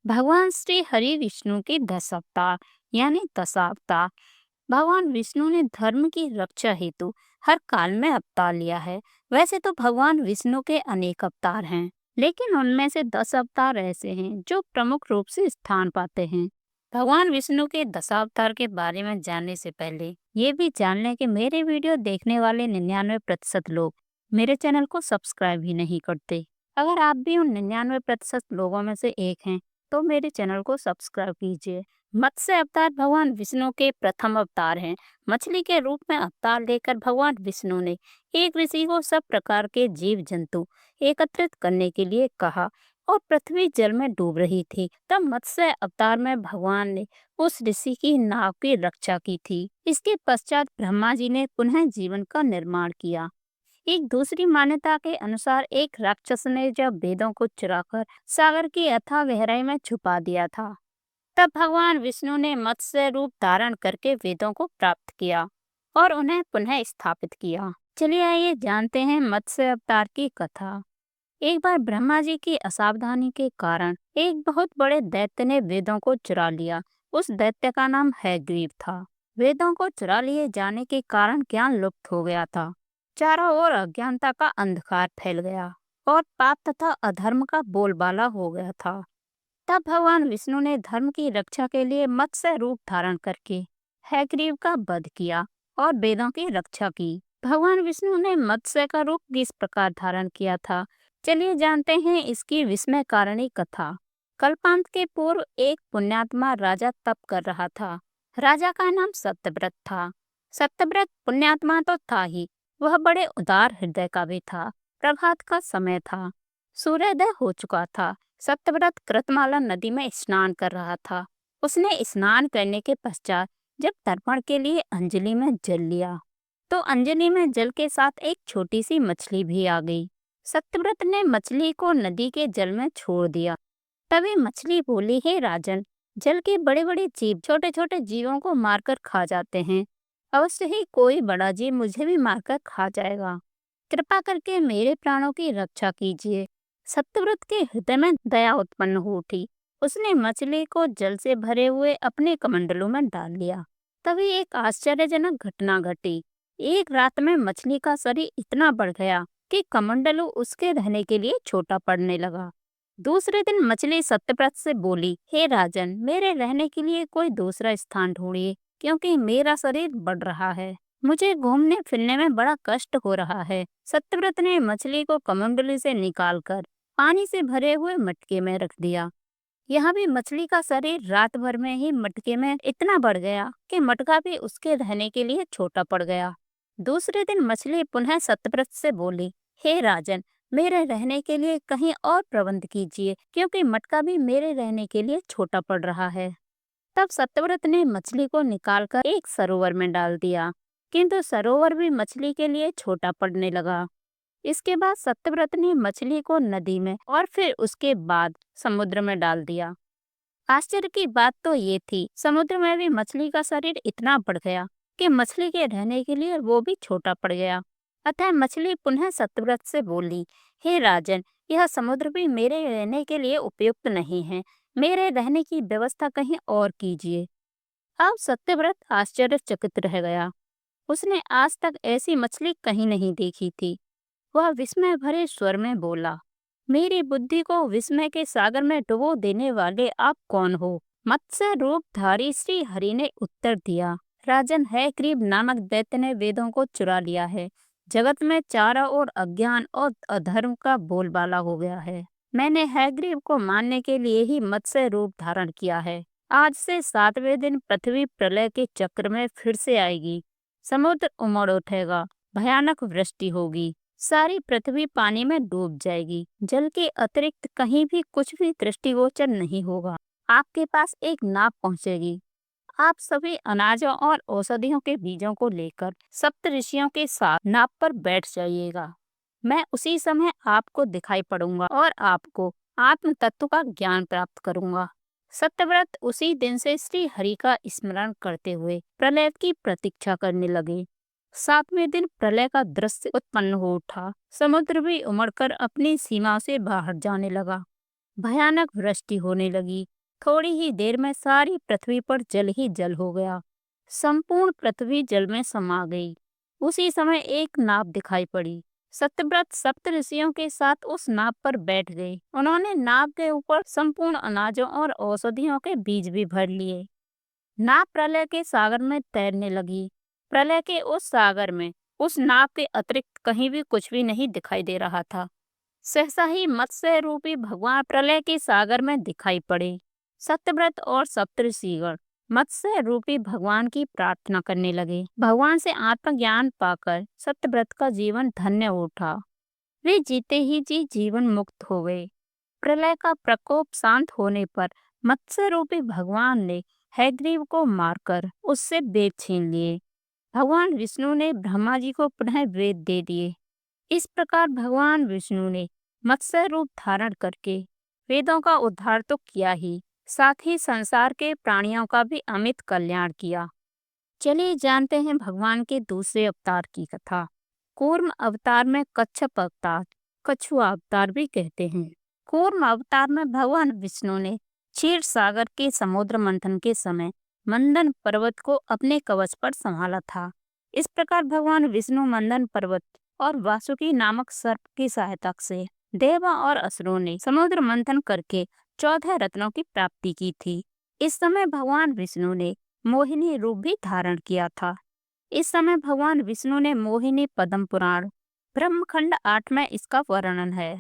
भगवान श्री हरि विष्णु के 10 अवतार यानी दशावतार। भगवान विष्णु ने धर्म की रक्षा हेतु हर काल में अवतार लिया है। वैसे तो भगवान विष्णु के अनेक अवतार हैं, लेकिन उनमें से 10 अवतार ऐसे हैं जो प्रमुख रूप से स्थान पाते हैं। भगवान विष्णु के 10 अवतार के बारे में जानने से पहले ये भी जान लें कि मेरे वीडियो देखने वाले 99% लोग मेरे चैनल को सब्सक्राइब ही नहीं करते। अगर आप भी उन 99% लोगों में से एक हैं तो मेरे चैनल को सब्सक्राइब कीजिए। मत्स्य अवतार भगवान विष्णु के प्रथम अवतार हैं। मछली के रूप में अवतार लेकर भगवान विष्णु ने एक ऋषि को सब प्रकार के जीव जंतु एकत्रित करने के लिए कहा और पृथ्वी जल में डूब रही थी। तब मत्स्य अवतार में भगवान ने उस ऋषि की नाव की रक्षा की थी। इसके पश्चात ब्रह्मा जी ने पुनः जीवन का निर्माण किया। एक दूसरी मान्यता के अनुसार एक राक्षस ने जब वेदों को चुराकर सागर की अथाह गहराई में छुपा दिया था, तब भगवान विष्णु ने मत्स्य रूप धारण करके वेदों को प्राप्त किया और उन्हें पुनः स्थापित किया। चलिए आइए जानते हैं मत्स्य अवतार की कथा। एक बार ब्रह्मा जी की असावधानी के कारण एक बहुत बड़े दैत्य ने वेदों को चुरा लिया। उस दैत्य का नाम हैग्रीव था। वेदों को चुरा लिए जाने के कारण ज्ञान लुप्त हो गया था। चारों ओर अज्ञानता का अंधकार फैल गया और पाप तथा अधर्म का बोलबाला हो गया था। तब भगवान विष्णु ने धर्म की रक्षा के लिए मत्स्य रूप धारण करके हैग्रीव का वध किया और वेदों की रक्षा की। भगवान विष्णु ने मत्स्य का रूप किस प्रकार धारण किया था, चलिए जानते हैं इसकी विस्मयकारिणी कथा। कल्पांत के पूर्व एक पुण्यात्मा राजा तप कर रहा था। राजा का नाम सत्यव्रत था। सत्यव्रत पुण्यात्मा तो था ही, वह बड़े उदार हृदय का भी था। प्रभात का समय था, सूर्योदय हो चुका था। सत्यव्रत कृतमाला नदी में स्नान कर रहा था। उसने स्नान करने के पश्चात जब तर्पण के लिए अंजलि में जल लिया, तो अंजलि में जल के साथ एक छोटी सी मछली भी आ गई। सत्यव्रत ने मछली को नदी के जल में छोड़ दिया। तभी मछली बोली, हे राजन, जल के बड़े बड़े जीव छोटे छोटे जीवों को मारकर खा जाते हैं। अवश्य ही कोई बड़ा जीव मुझे भी मारकर खा जाएगा। कृपा करके मेरे प्राणों की रक्षा कीजिए। सत्यव्रत के हृदय में दया उत्पन्न हो उठी। उसने मछली को जल से भरे हुए अपने कमंडलों में डाल लिया। तभी एक आश्चर्यजनक घटना घटी। एक रात में मछली का शरीर इतना बढ़ गया कि कमंडलू उसके रहने के लिए छोटा पड़ने लगा। दूसरे दिन मछली सत्यव्रत से बोली, हे राजन, मेरे रहने के लिए कोई दूसरा स्थान ढूंढिए, क्योंकि मेरा शरीर बढ़ रहा है। मुझे घूमने फिरने में बड़ा कष्ट हो रहा है। सत्यव्रत ने मछली को कमंडली से निकालकर पानी से भरे हुए मटके में रख दिया। यहाँ भी मछली का शरीर रात भर में ही मटके में इतना बढ़ गया कि मटका भी उसके रहने के लिए छोटा पड़ गया। दूसरे दिन मछली पुनः सत्यव्रत से बोली, हे राजन, मेरे रहने के लिए कहीं और प्रबंध कीजिए, क्योंकि मटका भी मेरे रहने के लिए छोटा पड़ रहा है। तब सत्यव्रत ने मछली को निकालकर एक सरोवर में डाल दिया, किंतु सरोवर भी मछली के लिए छोटा पड़ने लगा। इसके बाद सत्यव्रत ने मछली को नदी में और फिर उसके बाद समुद्र में डाल दिया। आश्चर्य की बात तो ये थी, समुद्र में भी मछली का शरीर इतना बढ़ गया कि मछली के रहने के लिए वो भी छोटा पड़ गया। अतः मछली पुनः सत्यव्रत से बोली, हे राजन, यह समुद्र भी मेरे रहने के लिए उपयुक्त नहीं है। मेरे रहने की व्यवस्था कहीं और कीजिए। अब सत्यव्रत आश्चर्यचकित रह गया। उसने आज तक ऐसी मछली कहीं नहीं देखी थी। वह विस्मय भरे स्वर में बोला, मेरी बुद्धि को विस्मय के सागर में डुबो देने वाले आप कौन हो? मत्स्य रूपधारी श्री हरि ने उत्तर दिया, राजन, हैग्रीव नामक दैत्य ने वेदों को चुरा लिया है। जगत में चारों ओर अज्ञान और अधर्म का बोलबाला हो गया है। मैंने हैग्रीव को मारने के लिए ही मत्स्य रूप धारण किया है। आज से 7वें दिन पृथ्वी प्रलय के चक्र में फिर से आएगी। समुद्र उमड़ उठेगा, भयानक वृष्टि होगी, सारी पृथ्वी पानी में डूब जाएगी। जल के अतिरिक्त कहीं भी कुछ भी दृष्टिगोचर नहीं होगा। आपके पास एक नाव पहुंचेगी। आप सभी अनाजों और औषधियों के बीजों को लेकर सप्त ऋषियों के साथ नाव पर बैठ जाइएगा। मैं उसी समय आपको दिखाई पड़ूंगा और आपको आत्म तत्व का ज्ञान प्राप्त करूंगा। सत्यव्रत उसी दिन से श्री हरि का स्मरण करते हुए प्रलय की प्रतीक्षा करने लगे। 7वें दिन प्रलय का दृश्य उत्पन्न हो उठा। समुद्र भी उमड़कर अपनी सीमा से बाहर जाने लगा। भयानक वृष्टि होने लगी। थोड़ी ही देर में सारी पृथ्वी पर जल ही जल हो गया। संपूर्ण पृथ्वी जल में समा गई। उसी समय एक नाव दिखाई पड़ी। सत्यव्रत सप्त ऋषियों के साथ उस नाव पर बैठ गए। उन्होंने नाव के ऊपर संपूर्ण अनाजों और औषधियों के बीज भी भर लिए। नाव प्रलय के सागर में तैरने लगी। प्रलय के उस सागर में उस नाव के अतिरिक्त कहीं भी कुछ भी नहीं दिखाई दे रहा था। सहसा ही मत्स्य रूपी भगवान प्रलय के सागर में दिखाई पड़े। सत्यव्रत और सप्तऋषिगण मत्स्य रूपी भगवान की प्रार्थना करने लगे। भगवान से आत्मज्ञान पाकर सत्यव्रत का जीवन धन्य उठा। वे जीते ही जी जीवन मुक्त हो गए। प्रलय का प्रकोप शांत होने पर मत्स्य रूपी भगवान ने हयग्रीव को मारकर उससे वेद छीन लिए। भगवान विष्णु ने ब्रह्मा जी को पुनः वेद दे दिए। इस प्रकार भगवान विष्णु ने मत्स्य रूप धारण करके वेदों का उद्धार तो किया ही, साथ ही संसार के प्राणियों का भी अमित कल्याण किया। चलिए जानते हैं भगवान के दूसरे अवतार की कथा। कूर्म अवतार में कच्छप अवतार, कछुआ अवतार भी कहते हैं। कूर्म अवतार में भगवान विष्णु ने क्षीर सागर के समुद्र मंथन के समय मंदन पर्वत को अपने कवच पर संभाला था। इस प्रकार भगवान विष्णु मंदन पर्वत और वासुकी नामक सर्प की सहायता से देव और असुरों ने समुद्र मंथन करके 14 रत्नों की प्राप्ति की थी। इस समय भगवान विष्णु ने मोहिनी रूप भी धारण किया था। इस समय भगवान विष्णु ने मोहिनी पद्म पुराण ब्रह्मखंड 8 में इसका वर्णन है।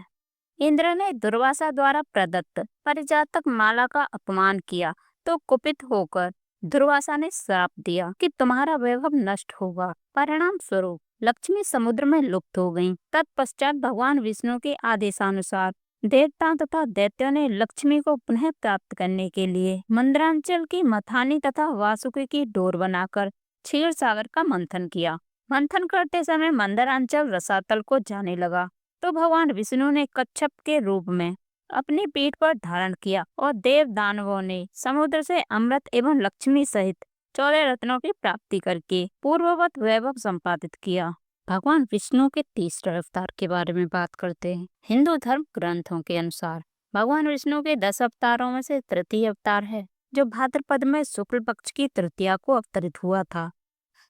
इंद्र ने दुर्वासा द्वारा प्रदत्त परिजातक माला का अपमान किया तो कुपित होकर दुर्वासा ने श्राप दिया कि तुम्हारा वैभव नष्ट होगा। परिणाम स्वरूप लक्ष्मी समुद्र में लुप्त हो गईं। तत्पश्चात भगवान विष्णु के आदेशानुसार देवता तथा दैत्यों ने लक्ष्मी को पुनः प्राप्त करने के लिए मंदरांचल की मथानी तथा वासुकी की डोर बनाकर क्षीर सागर का मंथन किया। मंथन करते समय मंदरांचल रसातल को जाने लगा तो भगवान विष्णु ने कच्छप के रूप में अपनी पीठ पर धारण किया और देव दानवों ने समुद्र से अमृत एवं लक्ष्मी सहित 14 रत्नों की प्राप्ति करके पूर्ववत वैभव संपादित किया। भगवान विष्णु के तीसरे अवतार के बारे में बात करते हैं। हिंदू धर्म ग्रंथों के अनुसार भगवान विष्णु के 10 अवतारों में से तृतीय अवतार है, जो भाद्रपद में शुक्ल पक्ष की तृतीया को अवतरित हुआ था।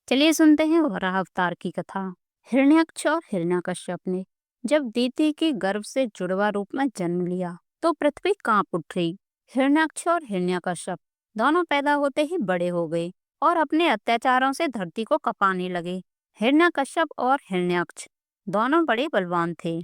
चलिए सुनते हैं वराह अवतार की कथा। हिरण्याक्ष और हिरण्यकश्यप ने जब दीति के गर्भ से जुड़वा रूप में जन्म लिया तो पृथ्वी कांप उठी। हिरण्याक्ष और हिरण्यकश्यप दोनों पैदा होते ही बड़े हो गए और अपने अत्याचारों से धरती को कपाने लगे। हिरण्यकश्यप और हिरण्याक्ष दोनों बड़े बलवान थे,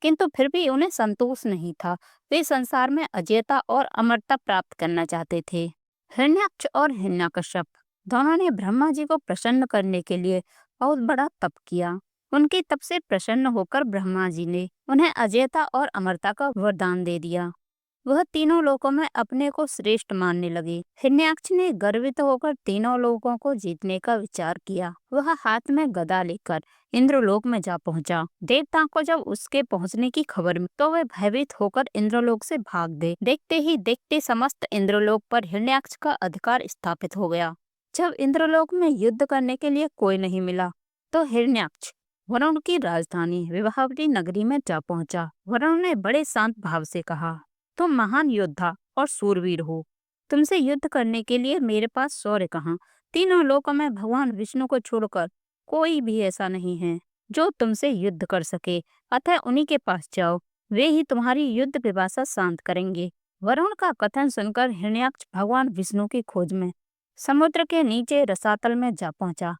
किंतु फिर भी उन्हें संतोष नहीं था। वे संसार में अजेयता और अमरता प्राप्त करना चाहते थे। हिरण्याक्ष और हिरण्यकश्यप दोनों ने ब्रह्मा जी को प्रसन्न करने के लिए बहुत बड़ा तप किया। उनके तप से प्रसन्न होकर ब्रह्मा जी ने उन्हें अजेयता और अमरता का वरदान दे दिया। वह तीनों लोकों में अपने को श्रेष्ठ मानने लगे। हिरण्याक्ष ने गर्वित होकर तीनों लोकों को जीतने का विचार किया। वह हाथ में गदा लेकर इंद्रलोक में जा पहुंचा। देवताओं को जब उसके पहुंचने की खबर मिली तो वे भयभीत होकर इंद्रलोक से भाग गए। देखते ही देखते समस्त इंद्रलोक पर हिरण्याक्ष का अधिकार स्थापित हो गया। जब इंद्रलोक में युद्ध करने के लिए कोई नहीं मिला तो हिरण्याक्ष वरुण की राजधानी विवाहवती नगरी में जा पहुंचा। वरुण ने बड़े शांत भाव से कहा, तुम महान योद्धा और सूरवीर हो। तुमसे युद्ध करने के लिए मेरे पास शौर्य कहाँ। तीनों लोकों में भगवान विष्णु को छोड़कर कोई भी ऐसा नहीं है जो तुमसे युद्ध कर सके, अतः उन्हीं के पास जाओ, वे ही तुम्हारी युद्ध पिपासा शांत करेंगे। वरुण का कथन सुनकर हिरण्याक्ष भगवान विष्णु की खोज में समुद्र के नीचे रसातल में जा पहुंचा।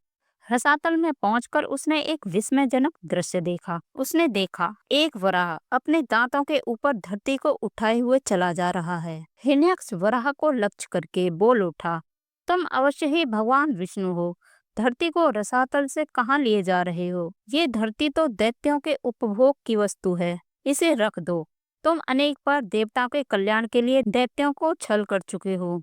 रसातल में पहुंचकर उसने एक विस्मयजनक दृश्य देखा। उसने देखा एक वराह अपने दांतों के ऊपर धरती को उठाए हुए चला जा रहा है। हिरण्याक्ष वराह को लक्ष्य करके बोल उठा, तुम अवश्य ही भगवान विष्णु हो। धरती को रसातल से कहाँ लिए जा रहे हो? ये धरती तो दैत्यों के उपभोग की वस्तु है, इसे रख दो। तुम अनेक बार देवताओं के कल्याण के लिए दैत्यों को छल कर चुके हो,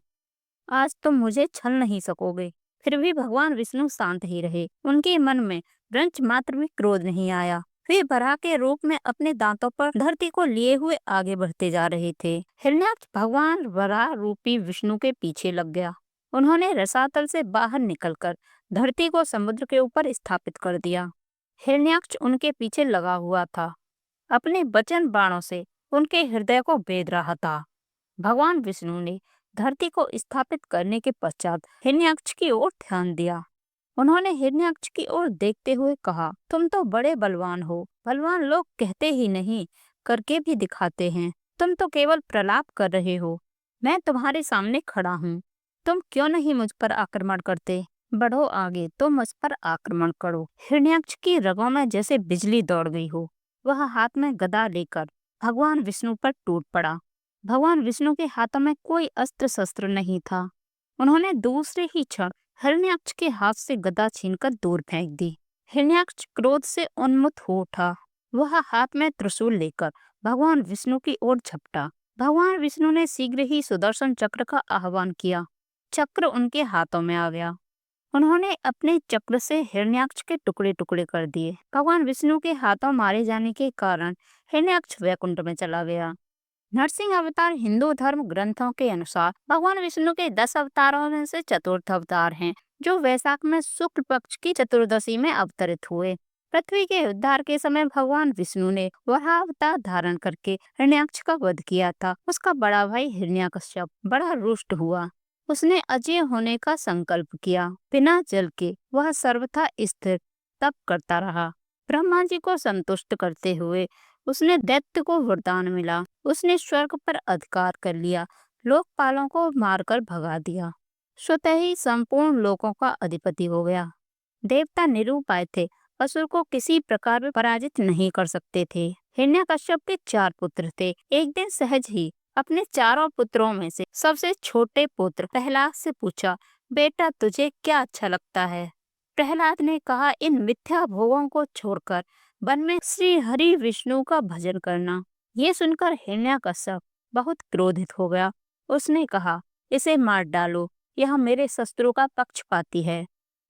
आज तुम मुझे छल नहीं सकोगे। फिर भी भगवान विष्णु शांत ही रहे। उनके मन में रंच मात्र भी क्रोध नहीं आया। वे वराह के रूप में अपने दांतों पर धरती को लिए हुए आगे बढ़ते जा रहे थे। हिरण्याक्ष भगवान वराह रूपी विष्णु के पीछे लग गया। उन्होंने रसातल से बाहर निकलकर धरती को समुद्र के ऊपर स्थापित कर दिया। हिरण्याक्ष उनके पीछे लगा हुआ था, अपने वचन बाणों से उनके हृदय को भेद रहा था। भगवान विष्णु ने धरती को स्थापित करने के पश्चात हिरण्याक्ष की ओर ध्यान दिया। उन्होंने हिरण्याक्ष की ओर देखते हुए कहा, तुम तो बड़े बलवान हो। बलवान लोग कहते ही नहीं, करके भी दिखाते हैं। तुम तो केवल प्रलाप कर रहे हो। मैं तुम्हारे सामने खड़ा हूँ। तुम क्यों नहीं मुझ पर आक्रमण करते? बढ़ो आगे, तुम मुझ पर आक्रमण करो। हिरण्याक्ष की रगों में जैसे बिजली दौड़ गई हो। वह हाथ में गदा लेकर भगवान विष्णु पर टूट पड़ा। भगवान विष्णु के हाथों में कोई अस्त्र शस्त्र नहीं था। उन्होंने दूसरे ही क्षण हिरण्याक्ष के हाथ से गदा छीनकर दूर फेंक दी। हिरण्याक्ष क्रोध से उन्मुख हो उठा। वह हाथ में त्रिशूल लेकर भगवान विष्णु की ओर झपटा। भगवान विष्णु ने शीघ्र ही सुदर्शन चक्र का आह्वान किया। चक्र उनके हाथों में आ गया। उन्होंने अपने चक्र से हिरण्याक्ष के टुकड़े टुकड़े कर दिए। भगवान विष्णु के हाथों मारे जाने के कारण हिरण्याक्ष वैकुंठ में चला गया। नरसिंह अवतार हिंदू धर्म ग्रंथों के अनुसार भगवान विष्णु के 10 अवतारों में से चतुर्थ अवतार हैं, जो वैशाख में शुक्ल पक्ष की चतुर्दशी में अवतरित हुए। पृथ्वी के उद्धार के समय भगवान विष्णु ने वराह अवतार धारण करके हिरण्याक्ष का वध किया था। उसका बड़ा भाई हिरण्यकश्यप बड़ा रुष्ट हुआ। उसने अजय होने का संकल्प किया। बिना जल के वह सर्वथा स्थिर तप करता रहा। ब्रह्मा जी को संतुष्ट करते हुए उसने दैत्य को वरदान मिला। उसने स्वर्ग पर अधिकार कर लिया, लोकपालों को मारकर भगा दिया, स्वतः ही संपूर्ण लोकों का अधिपति हो गया। देवता निरुपाय थे, असुर को किसी प्रकार में पराजित नहीं कर सकते थे। हिरण्यकश्यप के 4 पुत्र थे। एक दिन सहज ही अपने चारों पुत्रों में से सबसे छोटे पुत्र प्रहलाद से पूछा, बेटा तुझे क्या अच्छा लगता है? प्रहलाद ने कहा, इन मिथ्या भोगों को छोड़कर वन में श्री हरि विष्णु का भजन करना। ये सुनकर हिरण्यकश्यप बहुत क्रोधित हो गया। उसने कहा, इसे मार डालो, यह मेरे शस्त्रों का पक्षपाती है।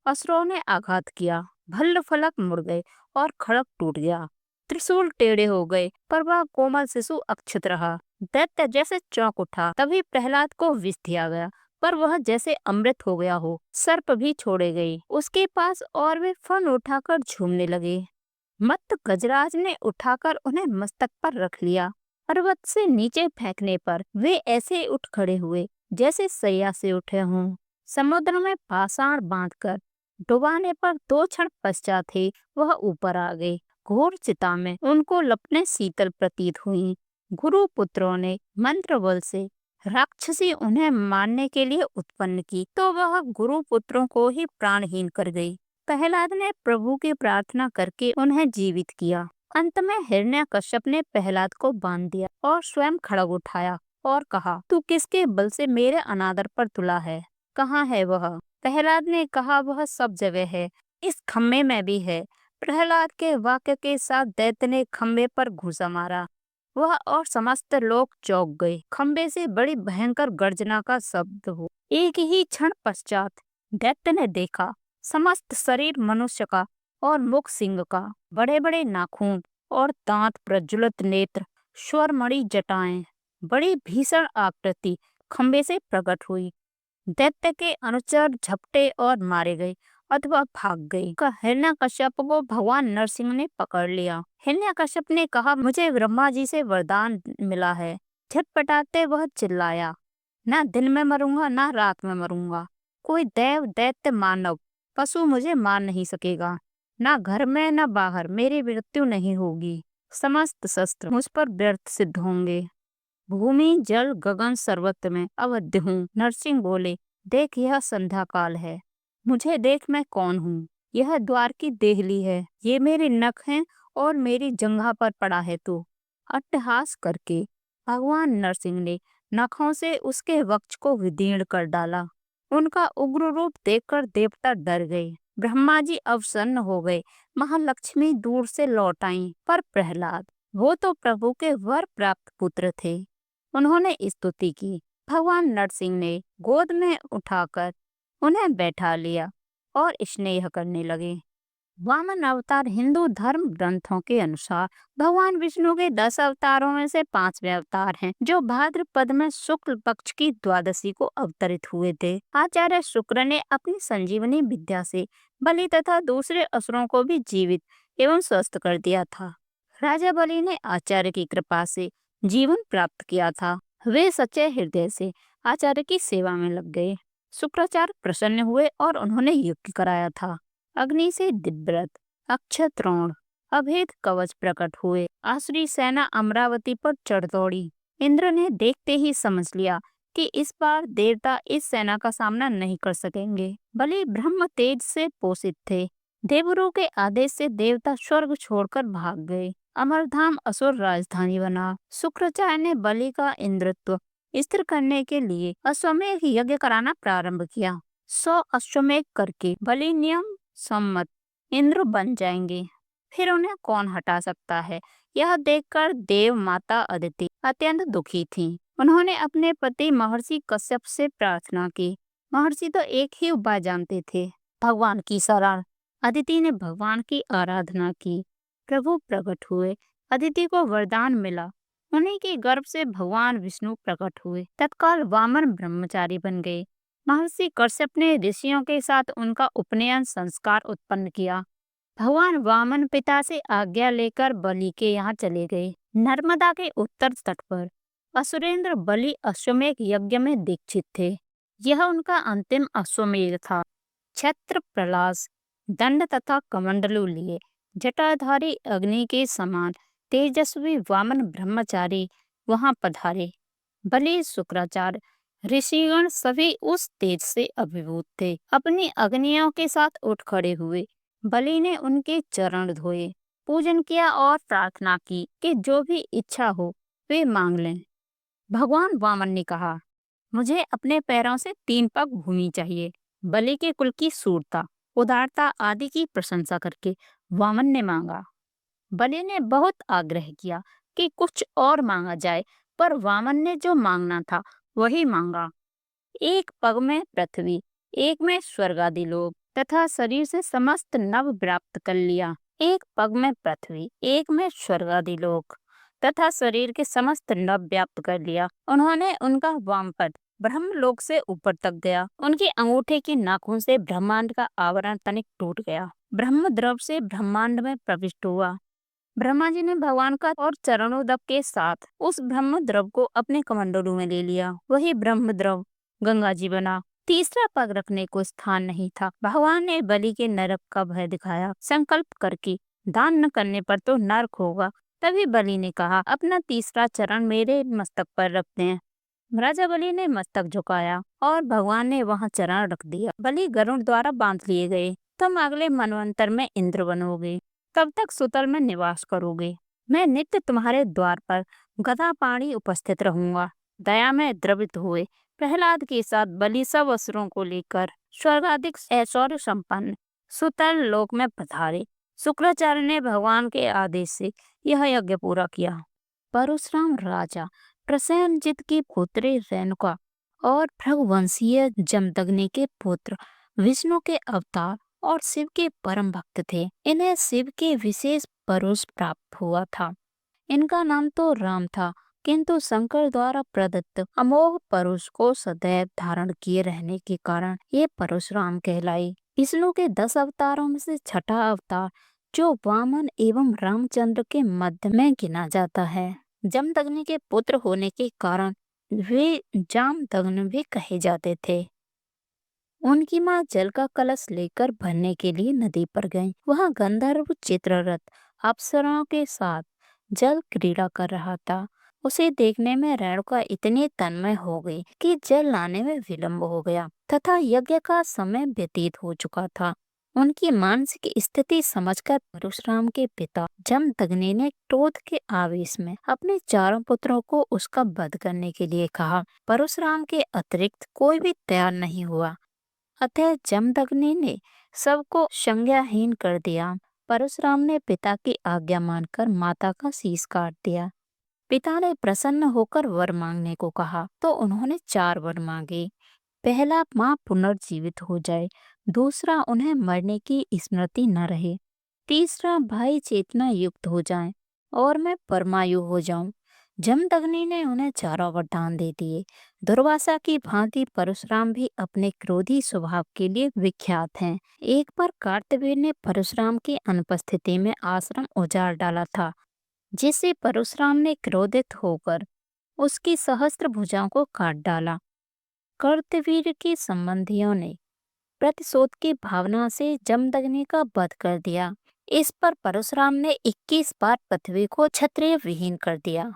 असुरों ने आघात किया। भल्ल फलक मुड़ गए और खड़ग टूट गया। त्रिशूल टेढ़े हो गए, पर वह कोमल शिशु अक्षत रहा। दैत्य जैसे चौंक उठा। तभी प्रहलाद को विष दिया गया, पर वह जैसे अमृत हो गया हो। सर्प भी छोड़े गए उसके पास और वे फन उठाकर झूमने लगे। मत्त गजराज ने उठाकर उन्हें मस्तक पर रख लिया। पर्वत से नीचे फेंकने पर वे ऐसे उठ खड़े हुए जैसे सैया से उठे हों। समुद्र में पाषाण बांधकर डुबाने पर 2 क्षण पश्चात ही वह ऊपर आ गए। घोर चिता में उनको लपटें शीतल प्रतीत हुई। गुरु पुत्रों ने मंत्र बल से राक्षसी उन्हें मारने के लिए उत्पन्न की, तो वह गुरु पुत्रों को ही प्राणहीन कर गई। प्रहलाद ने प्रभु की प्रार्थना करके उन्हें जीवित किया। अंत में हिरण्यकश्यप ने प्रहलाद को बांध दिया और स्वयं खड़ग उठाया और कहा, तू किसके बल से मेरे अनादर पर तुला है? कहाँ है वह? प्रहलाद ने कहा, वह सब जगह है, इस खम्भे में भी है। प्रहलाद के वाक्य के साथ दैत्य ने खम्भे पर घूंसा मारा। वह और समस्त लोग चौंक गए। खम्भे से बड़ी भयंकर गर्जना का शब्द हो। एक ही क्षण पश्चात दैत्य ने देखा, समस्त शरीर मनुष्य का और मुख सिंह का, बड़े बड़े नाखून और दांत, प्रज्वलित नेत्र, स्वरमणि जटाएं, बड़ी भीषण आकृति खम्भे से प्रकट हुई। दैत्य के अनुचर झपटे और मारे गए अथवा भाग गए। हिरण्यकश्यप को भगवान नरसिंह ने पकड़ लिया। हिरण्यकश्यप ने कहा, मुझे ब्रह्मा जी से वरदान मिला है। झटपटाते वह चिल्लाया, ना दिन में मरूंगा ना रात में मरूंगा। कोई देव, दैत्य, मानव, पशु मुझे मार नहीं सकेगा। ना घर में ना बाहर मेरी मृत्यु नहीं होगी। समस्त शस्त्र मुझ पर व्यर्थ सिद्ध होंगे। भूमि, जल, गगन सर्वत्र में अवध्य हूँ। नरसिंह बोले, देख यह संध्या काल है। मुझे देख, मैं कौन हूँ। यह द्वार की देहली है। ये मेरे नख हैं और मेरी जंघा पर पड़ा है तू। अट्टहास करके भगवान नरसिंह ने नखों से उसके वक्ष को विदीर्ण कर डाला। उनका उग्र रूप देखकर देवता डर गए। ब्रह्मा जी अवसन्न हो गए। महालक्ष्मी दूर से लौट आईं, पर प्रहलाद, वो तो प्रभु के वर प्राप्त पुत्र थे, उन्होंने स्तुति की। भगवान नरसिंह ने गोद में उठाकर उन्हें बैठा लिया और स्नेह करने लगे। वामन अवतार हिंदू धर्म ग्रंथों के अनुसार भगवान विष्णु के 10 अवतारों में से 5वें अवतार हैं, जो भाद्रपद में शुक्ल पक्ष की द्वादशी को अवतरित हुए थे। आचार्य शुक्र ने अपनी संजीवनी विद्या से बलि तथा दूसरे असुरों को भी जीवित एवं स्वस्थ कर दिया था। राजा बलि ने आचार्य की कृपा से जीवन प्राप्त किया था। वे सच्चे हृदय से आचार्य की सेवा में लग गए। शुक्राचार्य प्रसन्न हुए और उन्होंने यज्ञ कराया था। अग्नि से दिव्यव्रत, अक्षत रोण, अभेद कवच प्रकट हुए। आसुरी सेना अमरावती पर चढ़ दौड़ी। इंद्र ने देखते ही समझ लिया कि इस बार देवता इस सेना का सामना नहीं कर सकेंगे। बलि ब्रह्म तेज से पोषित थे। देवरुओं के आदेश से देवता स्वर्ग छोड़कर भाग गए। अमरधाम असुर राजधानी बना। शुक्राचार्य ने बलि का इंद्रत्व स्थिर करने के लिए अश्वमेध यज्ञ कराना प्रारंभ किया। 100 अश्वमेध करके बलि नियम सम्मत इंद्र बन जाएंगे, फिर उन्हें कौन हटा सकता है। यह देखकर देव माता अदिति अत्यंत दुखी थीं। उन्होंने अपने पति महर्षि कश्यप से प्रार्थना की। महर्षि तो एक ही उपाय जानते थे, भगवान की शरण। अदिति ने भगवान की आराधना की। प्रभु प्रकट हुए। अदिति को वरदान मिला। उन्हीं के गर्भ से भगवान विष्णु प्रकट हुए। तत्काल वामन ब्रह्मचारी बन गए। महर्षि कश्यप ने ऋषियों के साथ उनका उपनयन संस्कार उत्पन्न किया। भगवान वामन पिता से आज्ञा लेकर बलि के यहाँ चले गए। नर्मदा के उत्तर तट पर असुरेंद्र बलि अश्वमेध यज्ञ में दीक्षित थे। यह उनका अंतिम अश्वमेध था। छत्र प्रलास, दंड तथा कमंडलू लिए जटाधारी अग्नि के समान तेजस्वी वामन ब्रह्मचारी वहां पधारे। बलि, शुक्राचार्य, ऋषिगण सभी उस तेज से अभिभूत थे। अपनी अग्नियों के साथ उठ खड़े हुए। बलि ने उनके चरण धोए, पूजन किया और प्रार्थना की कि जो भी इच्छा हो वे मांग लें। भगवान वामन ने कहा, मुझे अपने पैरों से 3 पग भूमि चाहिए। बलि के कुल की शूरता, उदारता आदि की प्रशंसा करके वामन ने मांगा। बलि ने बहुत आग्रह किया कि कुछ और मांगा जाए, पर वामन ने जो मांगना था वही मांगा। 1 पग में पृथ्वी, 1 में स्वर्गादि लोक तथा शरीर से समस्त नभ प्राप्त कर लिया। 1 पग में पृथ्वी, 1 में स्वर्गादि लोक तथा शरीर के समस्त नभ व्याप्त कर लिया। उन्होंने उनका वाम पद ब्रह्मलोक से ऊपर तक गया। उनके अंगूठे के नाखून से ब्रह्मांड का आवरण तनिक टूट गया। ब्रह्म द्रव से ब्रह्मांड में प्रविष्ट हुआ। ब्रह्मा जी ने भगवान का और चरणोदक के साथ उस ब्रह्म द्रव को अपने कमंडलू में ले लिया। वही ब्रह्म द्रव गंगा जी बना। तीसरा पग रखने को स्थान नहीं था। भगवान ने बलि के नरक का भय दिखाया, संकल्प करके दान न करने पर तो नरक होगा। तभी बलि ने कहा, अपना तीसरा चरण मेरे मस्तक पर रखते हैं। राजा बलि ने मस्तक झुकाया और भगवान ने वहां चरण रख दिया। बलि गरुड़ द्वारा बांध लिए गए। तुम अगले मनवंतर में इंद्र बनोगे, तब तक सुतल में निवास करोगे। मैं नित्य तुम्हारे द्वार पर गदा पाणी उपस्थित रहूंगा। दया में द्रवित हुए प्रहलाद के साथ बलि सब असुरों को लेकर स्वर्गाधिक ऐश्वर्य संपन्न सुतल लोक में पधारे। शुक्राचार्य ने भगवान के आदेश से यह यज्ञ पूरा किया। परशुराम राजा प्रसेनजित की पुत्री रेणुका और भृगुवंशीय जमदग्नि के पुत्र विष्णु के अवतार और शिव के परम भक्त थे। इन्हें शिव के विशेष परुष प्राप्त हुआ था। इनका नाम तो राम था, किंतु शंकर द्वारा प्रदत्त अमोघ परुष को सदैव धारण किए रहने के कारण ये परशुराम कहलाई। विष्णु के 10 अवतारों में से छठा अवतार जो वामन एवं रामचंद्र के मध्य में गिना जाता है। जमदग्नि के पुत्र होने के कारण वे जामदग्नि भी कहे जाते थे। उनकी माँ जल का कलश लेकर भरने के लिए नदी पर गईं। वहाँ गंधर्व चित्ररथ अप्सराओं के साथ जल क्रीड़ा कर रहा था। उसे देखने में रेणुका इतनी तन्मय हो गई कि जल लाने में विलंब हो गया तथा यज्ञ का समय व्यतीत हो चुका था। उनकी मानसिक स्थिति समझकर परशुराम के पिता जमदग्नि ने क्रोध के आवेश में अपने चारों पुत्रों को उसका वध करने के लिए कहा। परशुराम के अतिरिक्त कोई भी तैयार नहीं हुआ। अतः जमदग्नि ने सबको संज्ञाहीन कर दिया। परशुराम ने पिता की आज्ञा मानकर माता का शीश काट दिया। पिता ने प्रसन्न होकर वर मांगने को कहा तो उन्होंने 4 वर मांगे। पहला, माँ पुनर्जीवित हो जाए। दूसरा, उन्हें मरने की स्मृति न रहे। तीसरा, भाई चेतना युक्त हो जाएं और मैं परमायु हो जाऊं। जमदग्नि ने उन्हें चारों वरदान दे दिए। दुर्वासा की भांति परशुराम भी अपने क्रोधी स्वभाव के लिए विख्यात हैं। एक बार कार्तवीर्य ने परशुराम की अनुपस्थिति में आश्रम उजाड़ डाला था, जिससे परशुराम ने क्रोधित होकर उसकी सहस्त्र भुजाओं को काट डाला। कर्तवीर के संबंधियों ने प्रतिशोध की भावना से जमदग्नि का वध कर दिया। इस पर परशुराम ने 21 बार पृथ्वी को क्षत्रिय विहीन कर दिया।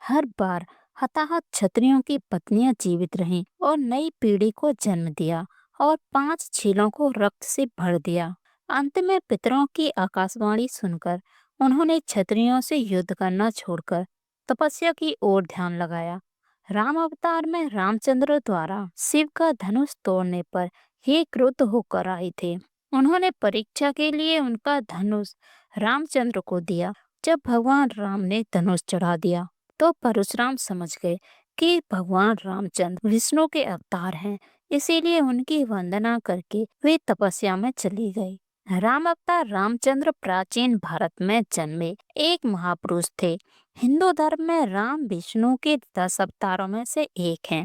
हर बार हताहत क्षत्रियों की पत्नियां जीवित रहीं और नई पीढ़ी को जन्म दिया और 5 झीलों को रक्त से भर दिया। अंत में पितरों की आकाशवाणी सुनकर उन्होंने क्षत्रियों से युद्ध करना छोड़कर तपस्या की ओर ध्यान लगाया। राम अवतार में रामचंद्र द्वारा शिव का धनुष तोड़ने पर हे क्रुद्ध होकर आए थे। उन्होंने परीक्षा के लिए उनका धनुष रामचंद्र को दिया। जब भगवान राम ने धनुष चढ़ा दिया तो परशुराम समझ गए कि भगवान रामचंद्र विष्णु के अवतार हैं, इसीलिए उनकी वंदना करके वे तपस्या में चली गई। राम अवतार रामचंद्र प्राचीन भारत में जन्मे एक महापुरुष थे। हिंदू धर्म में राम विष्णु के 10 अवतारों में से एक हैं।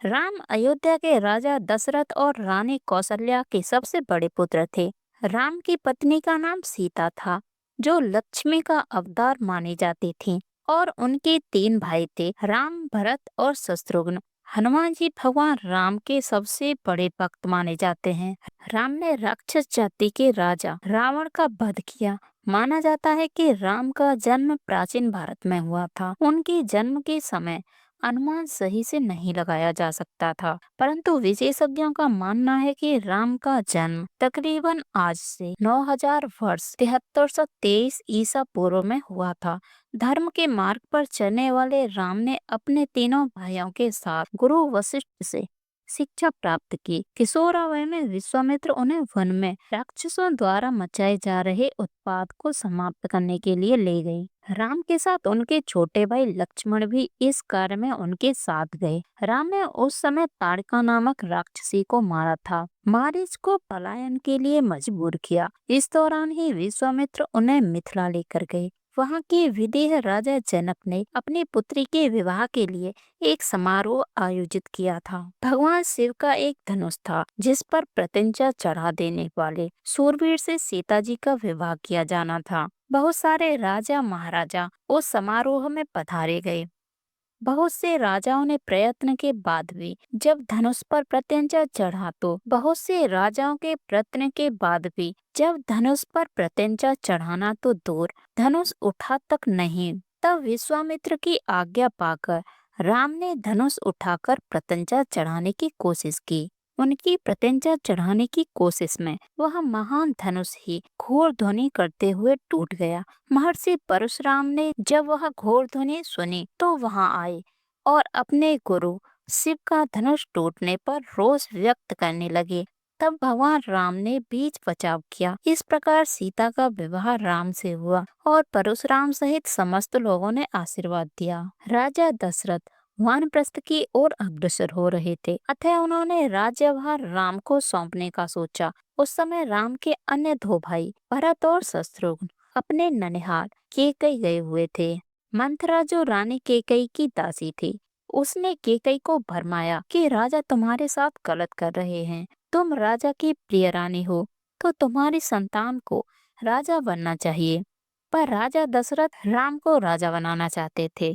राम अयोध्या के राजा दशरथ और रानी कौशल्या के सबसे बड़े पुत्र थे। राम की पत्नी का नाम सीता था, जो लक्ष्मी का अवतार मानी जाती थी, और उनके 3 भाई थे, राम, भरत और शत्रुघ्न। हनुमान जी भगवान राम के सबसे बड़े भक्त माने जाते हैं। राम ने राक्षस जाति के राजा रावण का वध किया। माना जाता है कि राम का जन्म प्राचीन भारत में हुआ था। उनके जन्म के समय अनुमान सही से नहीं लगाया जा सकता था, परंतु विशेषज्ञों का मानना है कि राम का जन्म तकरीबन आज से 9000 वर्ष 7323 ईसा पूर्व में हुआ था। धर्म के मार्ग पर चलने वाले राम ने अपने तीनों भाइयों के साथ गुरु वशिष्ठ से शिक्षा प्राप्त की। किशोरावस्था में विश्वामित्र उन्हें वन में राक्षसों द्वारा मचाए जा रहे उत्पात को समाप्त करने के लिए ले गए। राम के साथ उनके छोटे भाई लक्ष्मण भी इस कार्य में उनके साथ गए। राम ने उस समय ताड़का नामक राक्षसी को मारा था, मारीच को पलायन के लिए मजबूर किया। इस दौरान ही विश्वामित्र उन्हें मिथिला लेकर गए। वहाँ के विदेह राजा जनक ने अपनी पुत्री के विवाह के लिए एक समारोह आयोजित किया था। भगवान शिव का एक धनुष था, जिस पर प्रत्यंचा चढ़ा देने वाले सूरवीर से सीता जी का विवाह किया जाना था। बहुत सारे राजा महाराजा उस समारोह में पधारे गए। बहुत से राजाओं ने प्रयत्न के बाद भी जब धनुष पर प्रत्यंचा चढ़ा तो बहुत से राजाओं के प्रयत्न के बाद भी जब धनुष पर प्रत्यंचा चढ़ाना तो दूर धनुष उठा तक नहीं। तब विश्वामित्र की आज्ञा पाकर राम ने धनुष उठाकर प्रत्यंचा चढ़ाने की कोशिश की। उनकी प्रत्यंचा चढ़ाने की कोशिश में वह महान धनुष ही घोर ध्वनि करते हुए टूट गया। महर्षि परशुराम ने जब वह घोर ध्वनि सुनी तो वहां आए और अपने गुरु शिव का धनुष टूटने पर रोष व्यक्त करने लगे। तब भगवान राम ने बीच बचाव किया। इस प्रकार सीता का विवाह राम से हुआ और परशुराम सहित समस्त लोगों ने आशीर्वाद दिया। राजा दशरथ वानप्रस्थ की ओर अग्रसर हो रहे थे, अतः उन्होंने राज्यभार राम को सौंपने का सोचा। उस समय राम के अन्य 2 भाई भरत और शत्रुघ्न अपने ननिहाल केकई गए हुए थे। मंथरा जो रानी केकई की दासी थी, उसने केकई को भरमाया कि राजा तुम्हारे साथ गलत कर रहे हैं। तुम राजा की प्रिय रानी हो तो तुम्हारी संतान को राजा बनना चाहिए। पर राजा दशरथ राम को राजा बनाना चाहते थे।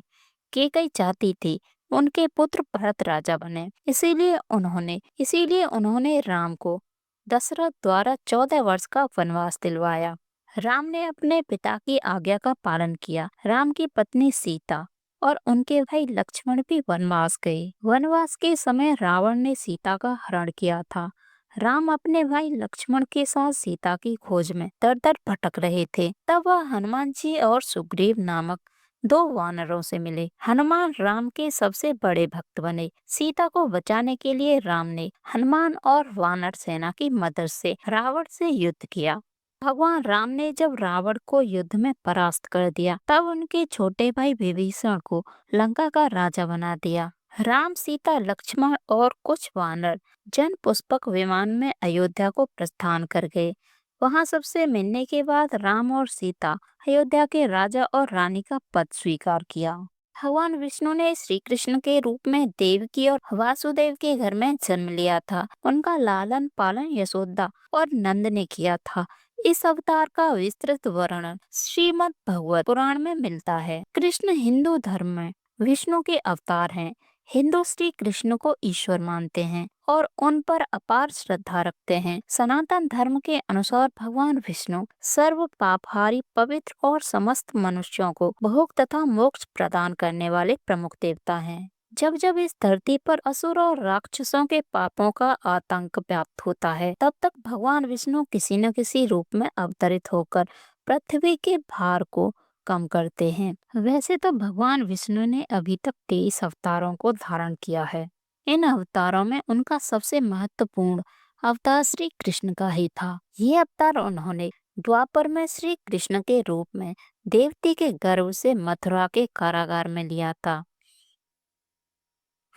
केकई चाहती थी उनके पुत्र भरत राजा बने, इसीलिए उन्होंने राम को दशरथ द्वारा 14 वर्ष का वनवास दिलवाया। राम ने अपने पिता की आज्ञा का पालन किया। राम की पत्नी सीता और उनके भाई लक्ष्मण भी वनवास गए। वनवास के समय रावण ने सीता का हरण किया था। राम अपने भाई लक्ष्मण के साथ सीता की खोज में दर दर भटक रहे थे। तब वह हनुमान जी और सुग्रीव नामक 2 वानरों से मिले। हनुमान राम के सबसे बड़े भक्त बने। सीता को बचाने के लिए राम ने हनुमान और वानर सेना की मदद से रावण से युद्ध किया। भगवान राम ने जब रावण को युद्ध में परास्त कर दिया, तब उनके छोटे भाई विभीषण को लंका का राजा बना दिया। राम, सीता, लक्ष्मण और कुछ वानर जन पुष्पक विमान में अयोध्या को प्रस्थान कर गए। वहां सबसे मिलने के बाद राम और सीता अयोध्या के राजा और रानी का पद स्वीकार किया। भगवान विष्णु ने श्री कृष्ण के रूप में देवकी और वासुदेव के घर में जन्म लिया था। उनका लालन पालन यशोदा और नंद ने किया था। इस अवतार का विस्तृत वर्णन श्रीमद् भागवत पुराण में मिलता है। कृष्ण हिंदू धर्म में विष्णु के अवतार हैं। हिंदू श्री कृष्ण को ईश्वर मानते हैं और उन पर अपार श्रद्धा रखते हैं। सनातन धर्म के अनुसार भगवान विष्णु सर्व पापहारी, पवित्र और समस्त मनुष्यों को भोग तथा मोक्ष प्रदान करने वाले प्रमुख देवता हैं। जब जब इस धरती पर असुर और राक्षसों के पापों का आतंक व्याप्त होता है, तब तक भगवान विष्णु किसी न किसी रूप में अवतरित होकर पृथ्वी के भार को कम करते हैं। वैसे तो भगवान विष्णु ने अभी तक 23 अवतारों को धारण किया है। इन अवतारों में उनका सबसे महत्वपूर्ण अवतार श्री कृष्ण का ही था। ये अवतार उन्होंने द्वापर में श्री कृष्ण के रूप में देवती के गर्भ से मथुरा के कारागार में लिया था।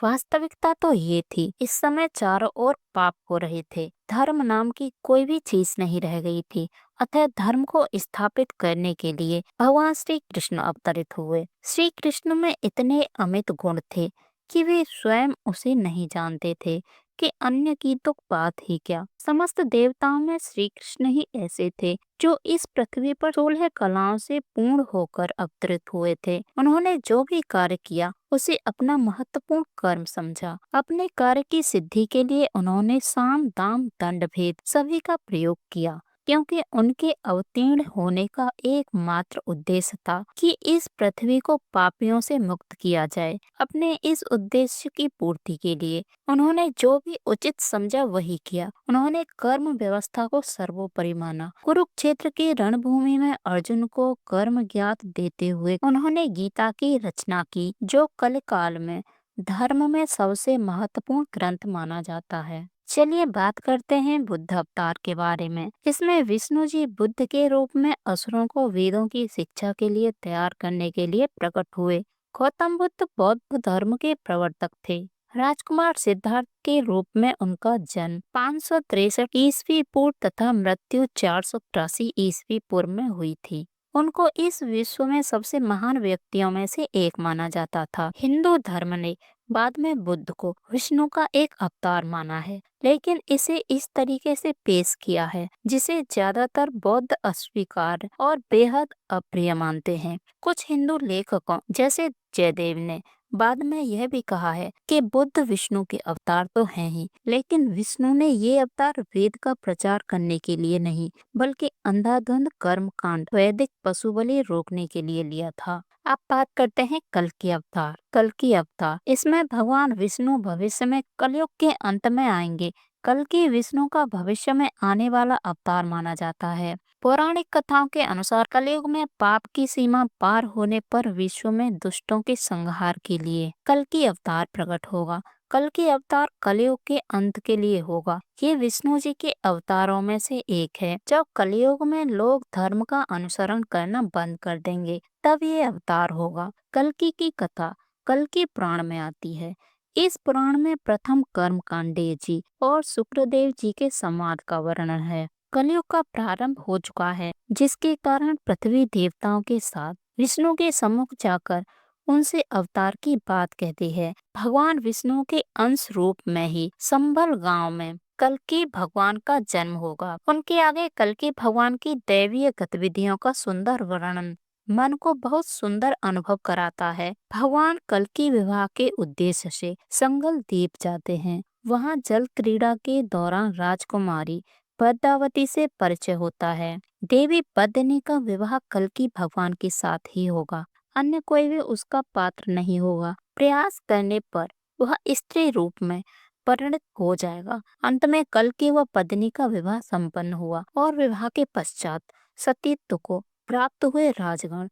वास्तविकता तो ये थी, इस समय चारों ओर पाप हो रहे थे, धर्म नाम की कोई भी चीज नहीं रह गई थी। अतः धर्म को स्थापित करने के लिए भगवान श्री कृष्ण अवतरित हुए। श्री कृष्ण में इतने अमित गुण थे कि वे स्वयं उसे नहीं जानते थे कि अन्य की तो बात ही क्या। समस्त देवताओं में श्री कृष्ण ही ऐसे थे जो इस पृथ्वी पर 16 कलाओं से पूर्ण होकर अवतरित हुए थे। उन्होंने जो भी कार्य किया उसे अपना महत्वपूर्ण कर्म समझा। अपने कार्य की सिद्धि के लिए उन्होंने साम, दाम, दंड भेद सभी का प्रयोग किया, क्योंकि उनके अवतीर्ण होने का एकमात्र उद्देश्य था कि इस पृथ्वी को पापियों से मुक्त किया जाए। अपने इस उद्देश्य की पूर्ति के लिए उन्होंने जो भी उचित समझा वही किया। उन्होंने कर्म व्यवस्था को सर्वोपरि माना। कुरुक्षेत्र की रणभूमि में अर्जुन को कर्म ज्ञात देते हुए उन्होंने गीता की रचना की, जो कल काल में धर्म में सबसे महत्वपूर्ण ग्रंथ माना जाता है। चलिए बात करते हैं बुद्ध अवतार के बारे में। इसमें विष्णु जी बुद्ध के रूप में असुरों को वेदों की शिक्षा के लिए तैयार करने के लिए प्रकट हुए। गौतम बुद्ध बौद्ध धर्म के प्रवर्तक थे। राजकुमार सिद्धार्थ के रूप में उनका जन्म 563 ईस्वी पूर्व तथा मृत्यु 483 ईस्वी पूर्व में हुई थी। उनको इस विश्व में सबसे महान व्यक्तियों में से एक माना जाता था। हिंदू धर्म ने बाद में बुद्ध को विष्णु का एक अवतार माना है, लेकिन इसे इस तरीके से पेश किया है जिसे ज्यादातर बौद्ध अस्वीकार और बेहद अप्रिय मानते हैं। कुछ हिंदू लेखकों जैसे जयदेव ने बाद में यह भी कहा है कि बुद्ध विष्णु के अवतार तो हैं ही, लेकिन विष्णु ने ये अवतार वेद का प्रचार करने के लिए नहीं, बल्कि अंधाधुंध कर्म कांड, वैदिक पशु बलि रोकने के लिए लिया था। अब बात करते हैं कल्कि अवतार। कल्कि अवतार, इसमें भगवान विष्णु भविष्य में कलयुग के अंत में आएंगे। कल्कि विष्णु का भविष्य में आने वाला अवतार माना जाता है। पौराणिक कथाओं के अनुसार कलयुग में पाप की सीमा पार होने पर विश्व में दुष्टों के संहार के लिए कल्कि अवतार प्रकट होगा। कल्कि अवतार कलयुग के अंत के लिए होगा। ये विष्णु जी के अवतारों में से एक है। जब कलयुग में लोग धर्म का अनुसरण करना बंद कर देंगे, तब ये अवतार होगा। कल्कि की कथा कल्कि पुराण में आती है। इस पुराण में प्रथम कर्म कांडेय जी और शुक्रदेव जी के संवाद का वर्णन है। कलयुग का प्रारंभ हो चुका है, जिसके कारण पृथ्वी देवताओं के साथ विष्णु के सम्मुख जाकर उनसे अवतार की बात कहती है। भगवान विष्णु के अंश रूप में ही संभल गांव में कल्कि भगवान का जन्म होगा। उनके आगे कल्कि भगवान की दैवीय गतिविधियों का सुंदर वर्णन मन को बहुत सुंदर अनुभव कराता है। भगवान कल्कि विवाह के उद्देश्य से संगल द्वीप जाते हैं। वहाँ जल क्रीड़ा के दौरान राजकुमारी पद्मावती से परिचय होता है। देवी पद्मिनी का विवाह कल्कि भगवान के साथ ही होगा, अन्य कोई भी उसका पात्र नहीं होगा। प्रयास करने पर वह स्त्री रूप में परिणत हो जाएगा। अंत में कल्कि व पद्मिनी का विवाह संपन्न हुआ और विवाह के पश्चात सतीत्व को प्राप्त हुए राजगण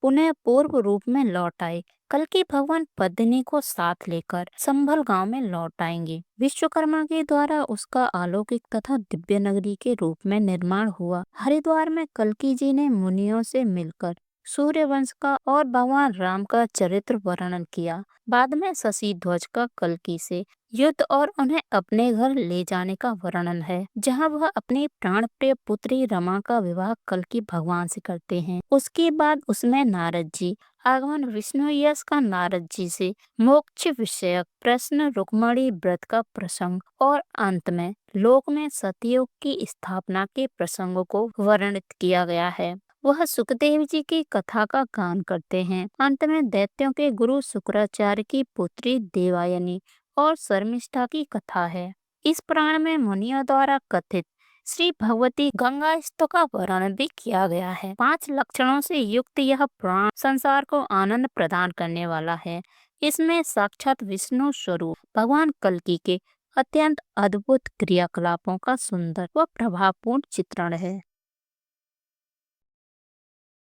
पुनः पूर्व रूप में लौट आए। कल्कि भगवान पद्मिनी को साथ लेकर संभल गांव में लौट आएंगे। विश्वकर्मा के द्वारा उसका अलौकिक तथा दिव्य नगरी के रूप में निर्माण हुआ। हरिद्वार में कल्कि जी ने मुनियों से मिलकर सूर्य वंश का और भगवान राम का चरित्र वर्णन किया। बाद में शशि ध्वज का कल्कि से युद्ध और उन्हें अपने घर ले जाने का वर्णन है, जहां वह अपनी प्राण प्रिय पुत्री रमा का विवाह कल्कि भगवान से करते हैं। उसके बाद उसमें नारद जी आगमन, विष्णु यश का नारद जी से मोक्ष विषयक प्रश्न, रुक्मणी व्रत का प्रसंग और अंत में लोक में सतयुग की स्थापना के प्रसंगों को वर्णित किया गया है। वह सुखदेव जी की कथा का गान करते हैं। अंत में दैत्यों के गुरु शुक्राचार्य की पुत्री देवयानी और शर्मिष्ठा की कथा है। इस पुराण में मुनियों द्वारा कथित श्री भगवती गंगा स्तव का वर्णन भी किया गया है। 5 लक्षणों से युक्त यह पुराण संसार को आनंद प्रदान करने वाला है। इसमें साक्षात विष्णु स्वरूप भगवान कल्कि के अत्यंत अद्भुत क्रियाकलापों का सुंदर व प्रभावपूर्ण चित्रण है।